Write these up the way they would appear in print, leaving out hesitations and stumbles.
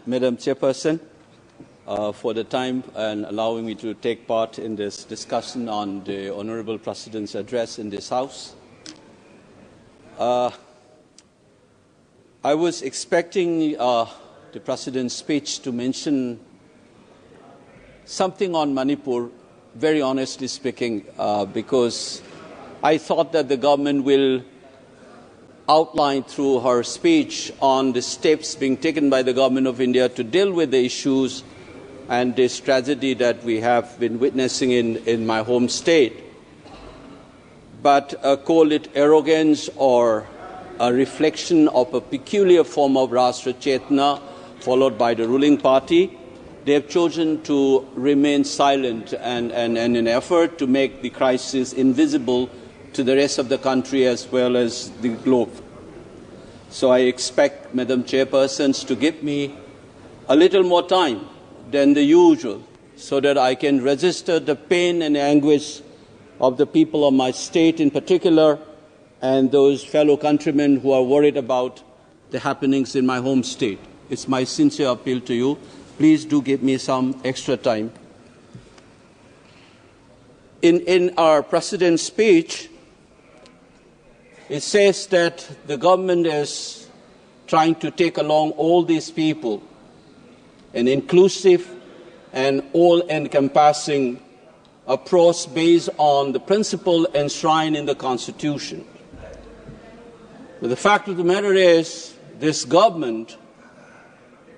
Madam Chairperson, for the time and allowing me to take part in this discussion on the Honourable President's address in this House. I was expecting the President's speech to mention something on Manipur, very honestly speaking, because I thought that the government will outline through her speech on the steps being taken by the Government of India to deal with the issues and this tragedy that we have been witnessing in my home state. But call it arrogance or a reflection of a peculiar form of Rashtra Chetna followed by the ruling party, they have chosen to remain silent and in an effort to make the crisis invisible to the rest of the country as well as the globe. So I expect Madam Chairpersons to give me a little more time than the usual so that I can register the pain and anguish of the people of my state in particular and those fellow countrymen who are worried about the happenings in my home state. It's my sincere appeal to you. Please do give me some extra time. In our President's speech, it says that the government is trying to take along all these people, an inclusive and all-encompassing approach based on the principle enshrined in the Constitution. But the fact of the matter is, this government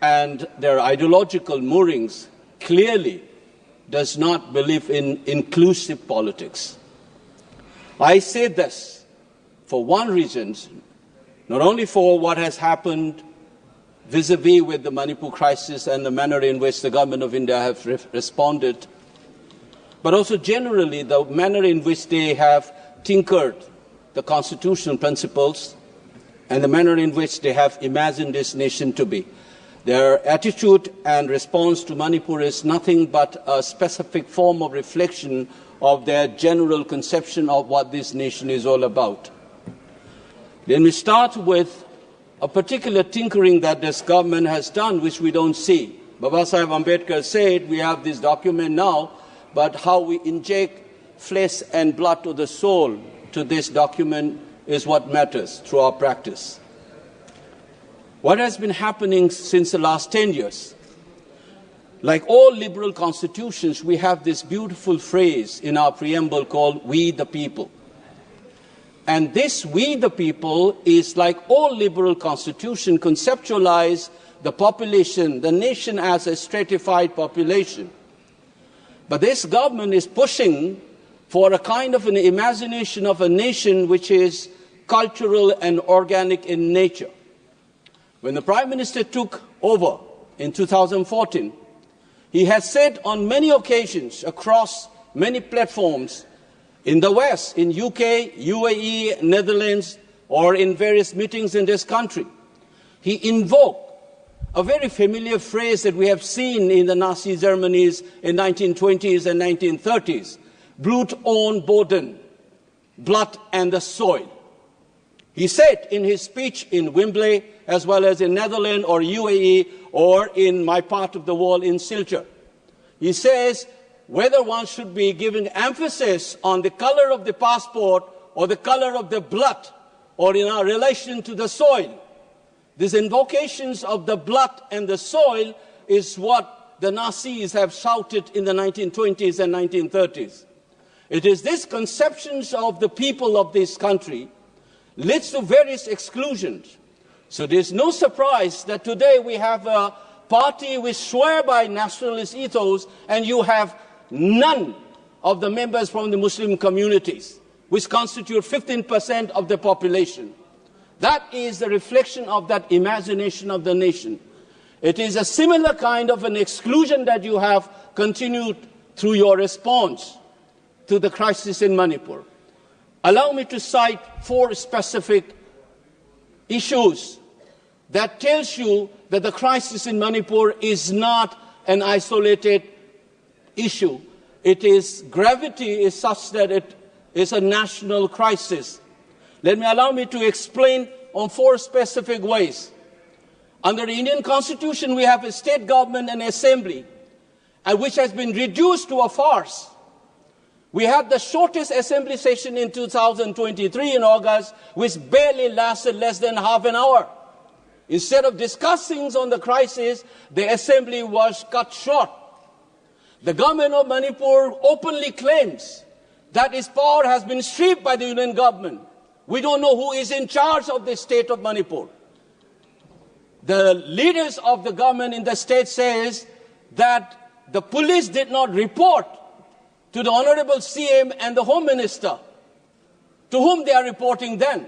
and their ideological moorings clearly does not believe in inclusive politics. I say this for one reason, not only for what has happened vis-à-vis with the Manipur crisis and the manner in which the Government of India have responded, but also generally the manner in which they have tinkered the constitutional principles and the manner in which they have imagined this nation to be. Their attitude and response to Manipur is nothing but a specific form of reflection of their general conception of what this nation is all about. Let me start with a particular tinkering that this government has done, which we don't see. Babasaheb Ambedkar said, we have this document now, but how we inject flesh and blood to the soul to this document is what matters through our practice. What has been happening since the last 10 years? Like all liberal constitutions, we have this beautiful phrase in our preamble called "We the People." And this "we the people" is, like all liberal constitutions, conceptualize the population, the nation as a stratified population. But this government is pushing for a kind of an imagination of a nation which is cultural and organic in nature. When the Prime Minister took over in 2014, he has said on many occasions across many platforms in the West, in UK, UAE, Netherlands, or in various meetings in this country, he invoked a very familiar phrase that we have seen in the Nazi Germany's in 1920s and 1930s, Blut und Boden, blood and the soil. He said in his speech in Wembley, as well as in Netherlands or UAE or in my part of the world in Silchar, he says whether one should be giving emphasis on the color of the passport or the color of the blood or in our relation to the soil. These invocations of the blood and the soil is what the Nazis have shouted in the 1920s and 1930s. It is these conceptions of the people of this country leads to various exclusions. So there's no surprise that today we have a party which swear by nationalist ethos and you have none of the members from the Muslim communities, which constitute 15% of the population. That is the reflection of that imagination of the nation. It is a similar kind of an exclusion that you have continued through your response to the crisis in Manipur. Allow me to cite 4 specific issues that tells you that the crisis in Manipur is not an isolated issue. Its gravity is such that it is a national crisis. Allow me to explain on 4 specific ways. Under the Indian Constitution, we have a state government and assembly, which has been reduced to a farce. We had the shortest assembly session in 2023 in August, which barely lasted less than half an hour. Instead of discussing on the crisis, the assembly was cut short. The government of Manipur openly claims that its power has been stripped by the union government. We don't know who is in charge of the state of Manipur. The leaders of the government in the state says that the police did not report to the Honorable CM and the Home Minister, to whom they are reporting then.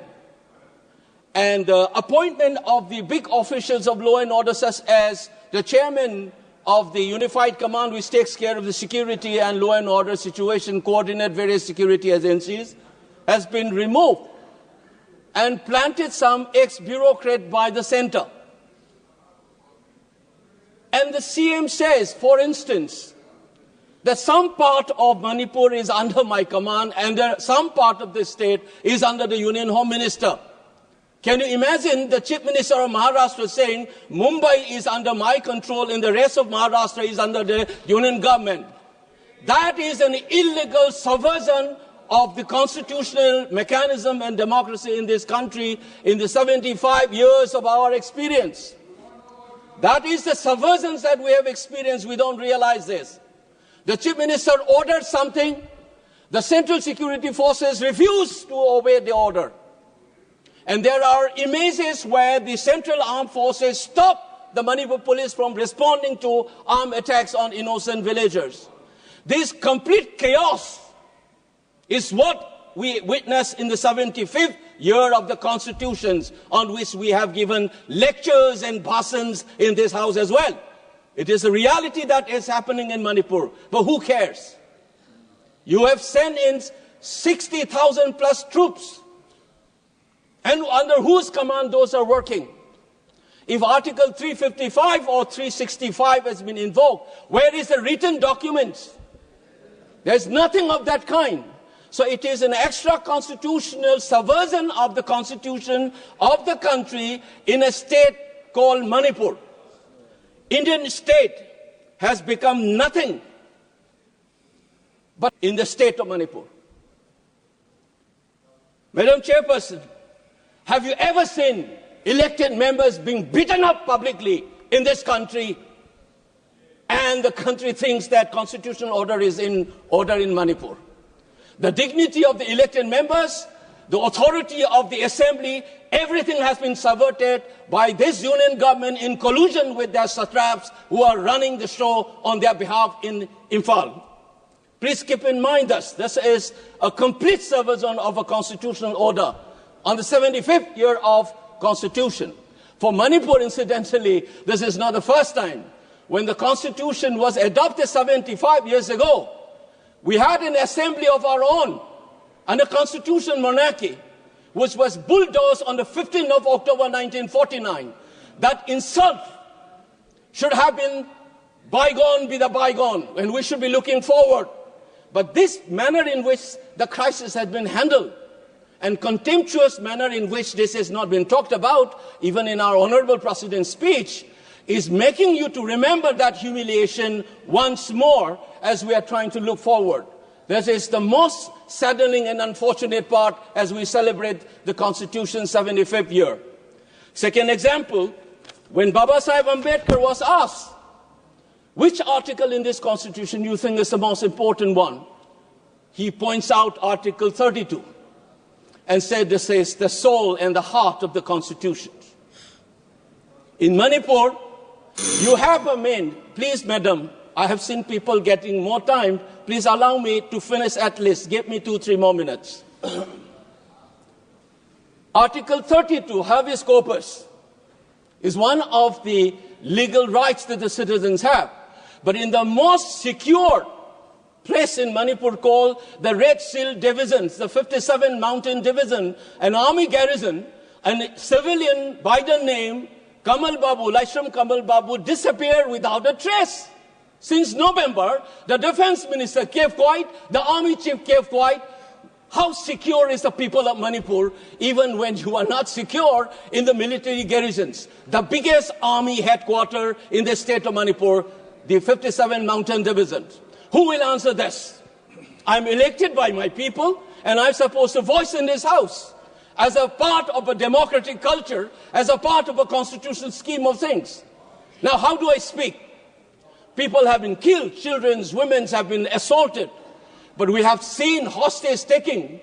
And the appointment of the big officials of law and order, such as the chairman of the Unified Command, which takes care of the security and law and order situation, coordinate various security agencies, has been removed and planted some ex-bureaucrat by the center. And the CM says, for instance, that some part of Manipur is under my command and some part of the state is under the Union Home Minister. Can you imagine the Chief Minister of Maharashtra saying, Mumbai is under my control and the rest of Maharashtra is under the Union government? That is an illegal subversion of the constitutional mechanism and democracy in this country in the 75 years of our experience. That is the subversions that we have experienced. We don't realize this. The Chief Minister ordered something. The Central Security Forces refused to obey the order. And there are images where the Central Armed Forces stopped the Manipur police from responding to armed attacks on innocent villagers. This complete chaos is what we witness in the 75th year of the constitutions, on which we have given lectures and bhashans in this house as well. It is a reality that is happening in Manipur. But who cares? You have sent in 60,000 plus troops. And under whose command those are working? If Article 355 or 365 has been invoked, where is the written document? There's nothing of that kind. So it is an extra-constitutional subversion of the constitution of the country in a state called Manipur. Indian state has become nothing but in the state of Manipur. Madam Chairperson, have you ever seen elected members being beaten up publicly in this country, and the country thinks that constitutional order is in order in Manipur? The dignity of the elected members, the authority of the assembly, everything has been subverted by this union government in collusion with their satraps who are running the show on their behalf in Imphal. Please keep in mind this is a complete subversion of a constitutional order on the 75th year of constitution. For Manipur, incidentally, this is not the first time. When the constitution was adopted 75 years ago, we had an assembly of our own and a constitutional monarchy, which was bulldozed on the 15th of October 1949. That insult should have been bygone be the bygone, and we should be looking forward. But this manner in which the crisis has been handled, and contemptuous manner in which this has not been talked about, even in our Honorable President's speech, is making you to remember that humiliation once more as we are trying to look forward. This is the most saddening and unfortunate part as we celebrate the Constitution's 75th year. Second example, when Baba Sahib Ambedkar was asked, which article in this Constitution you think is the most important one? He points out Article 32 and said this is the soul and the heart of the Constitution. In Manipur, you have a man. Please, madam, I have seen people getting more time. Please allow me to finish at least. Give me 2-3 more minutes. Article 32, habeas corpus, is one of the legal rights that the citizens have. But in the most secure place in Manipur called the Red Seal Divisions, the 57 Mountain Division, an army garrison, a civilian by the name Kamal Babu, Laishram Kamal Babu, disappeared without a trace. Since November, the defense minister kept quiet, the army chief kept quiet, How secure is the people of Manipur even when you are not secure in the military garrisons? The biggest army headquarters in the state of Manipur, the 57 Mountain Division. Who will answer this? I'm elected by my people and I'm supposed to voice in this house as a part of a democratic culture, as a part of a constitutional scheme of things. Now, how do I speak? People have been killed, children, women have been assaulted. But we have seen hostage taking.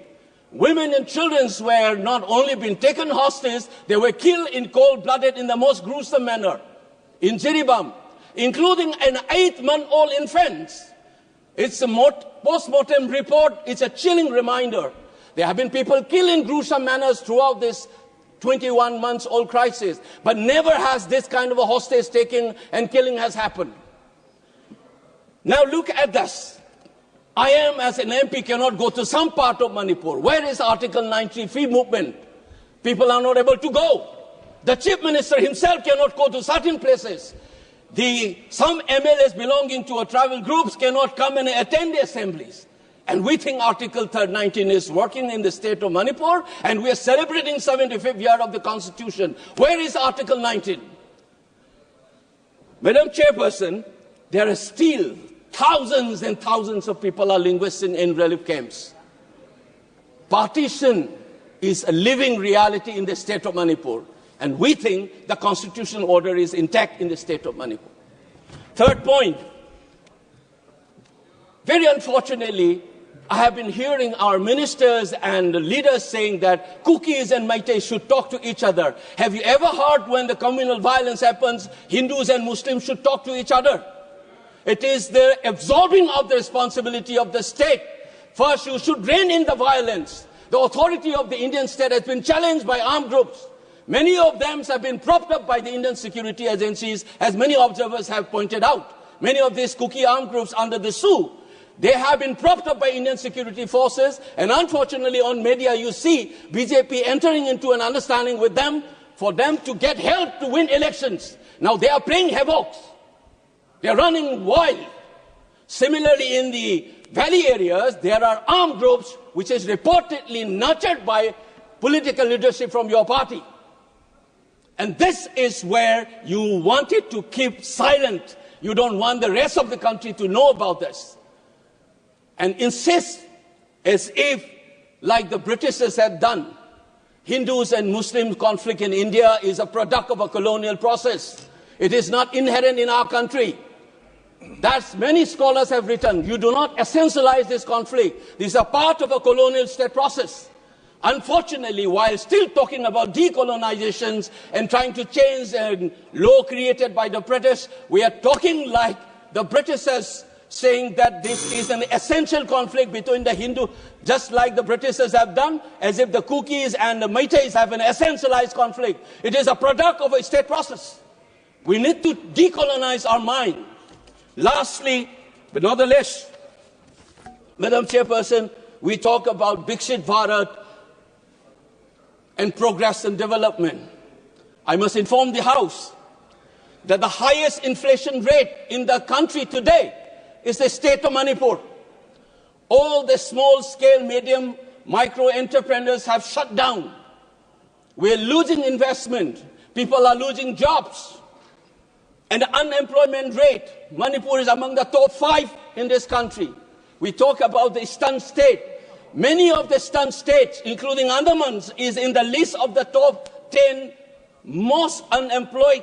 Women and children were not only being taken hostage, they were killed in cold-blooded in the most gruesome manner. In Jiribam, including an 8-month-old infant. It's a post-mortem report. It's a chilling reminder. There have been people killed in gruesome manners throughout this 21-month-old crisis. But never has this kind of a hostage taking and killing has happened. Now look at this. I am, as an MP, cannot go to some part of Manipur. Where is Article 90 free movement? People are not able to go. The Chief Minister himself cannot go to certain places. Some MLAs belonging to tribal groups cannot come and attend the assemblies. And we think Article 19 is working in the state of Manipur, and we are celebrating 75th year of the Constitution. Where is Article 19? Madam Chairperson, there are still thousands and thousands of people are linguists in relief camps. Partition is a living reality in the state of Manipur, and we think the constitutional order is intact in the state of Manipur. Third point, very unfortunately, I have been hearing our ministers and leaders saying that Kukis and Meiteis should talk to each other. Have you ever heard when the communal violence happens, Hindus and Muslims should talk to each other? It is the absorbing of the responsibility of the state. First, you should rein in the violence. The authority of the Indian state has been challenged by armed groups. Many of them have been propped up by the Indian security agencies, as many observers have pointed out. Many of these Kuki armed groups under the SU, they have been propped up by Indian security forces, and unfortunately on media you see BJP entering into an understanding with them for them to get help to win elections. Now they are playing havoc. They are running wild. Similarly, in the valley areas, there are armed groups which is reportedly nurtured by political leadership from your party. And this is where you wanted to keep silent. You don't want the rest of the country to know about this. And insist as if, like the Britishers have done, Hindus and Muslim conflict in India is a product of a colonial process. It is not inherent in our country. That's many scholars have written. You do not essentialize this conflict. This is a part of a colonial state process. Unfortunately, while still talking about decolonizations and trying to change a law created by the British, we are talking like the Britishers, saying that this is an essential conflict between the Hindu, just like the Britishers have done, as if the Kukis and the Meiteis have an essentialized conflict. It is a product of a state process. We need to decolonize our mind. Lastly, but not the least, Madam Chairperson, we talk about Viksit Bharat and progress and development. I must inform the House that the highest inflation rate in the country today is the state of Manipur. All the small-scale, medium, micro entrepreneurs have shut down. We're losing investment. People are losing jobs. And the unemployment rate, Manipur is among the top 5 in this country. We talk about the eastern state. Many of the eastern states, including Andaman, is in the list of the top 10 most unemployed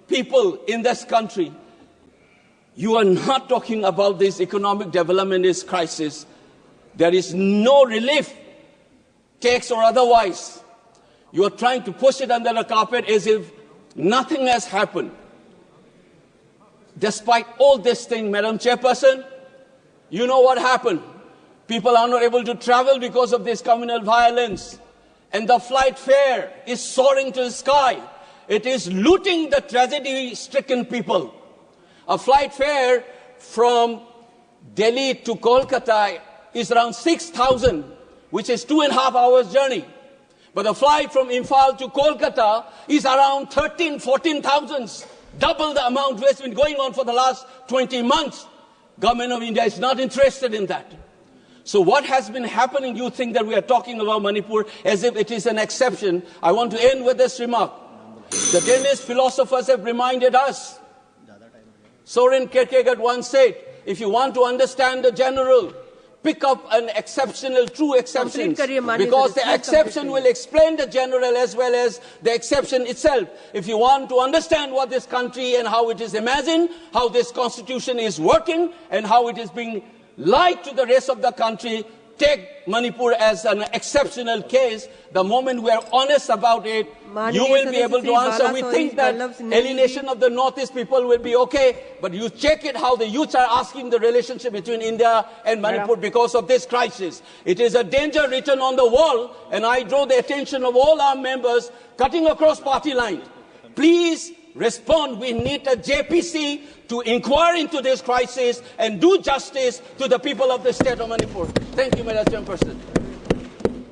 people in this country. You are not talking about this economic development, this crisis. There is no relief, tax or otherwise. You are trying to push it under the carpet as if nothing has happened. Despite all this thing, Madam Chairperson, you know what happened. People are not able to travel because of this communal violence. And the flight fare is soaring to the sky. It is looting the tragedy-stricken people. A flight fare from Delhi to Kolkata is around 6,000, which is 2.5 hours journey. But the flight from Imphal to Kolkata is around 14,000, double the amount which has been going on for the last 20 months. Government of India is not interested in that. So what has been happening, you think that we are talking about Manipur as if it is an exception. I want to end with this remark. The Danish philosophers have reminded us. Soren Kierkegaard once said, if you want to understand the general, pick up an exceptional, true exception, because the exception will explain the general as well as the exception itself. If you want to understand what this country and how it is imagined, how this constitution is working, and how it is being lied to the rest of the country, take Manipur as an exceptional case. The moment we are honest about it, you will be able to answer. We think that alienation of the Northeast people will be okay, but you check it how the youths are asking the relationship between India and Manipur because of this crisis. It is a danger written on the wall, and I draw the attention of all our members cutting across party lines. Please respond. We need a JPC to inquire into this crisis and do justice to the people of the state of Manipur. Thank you, Madam Chairperson.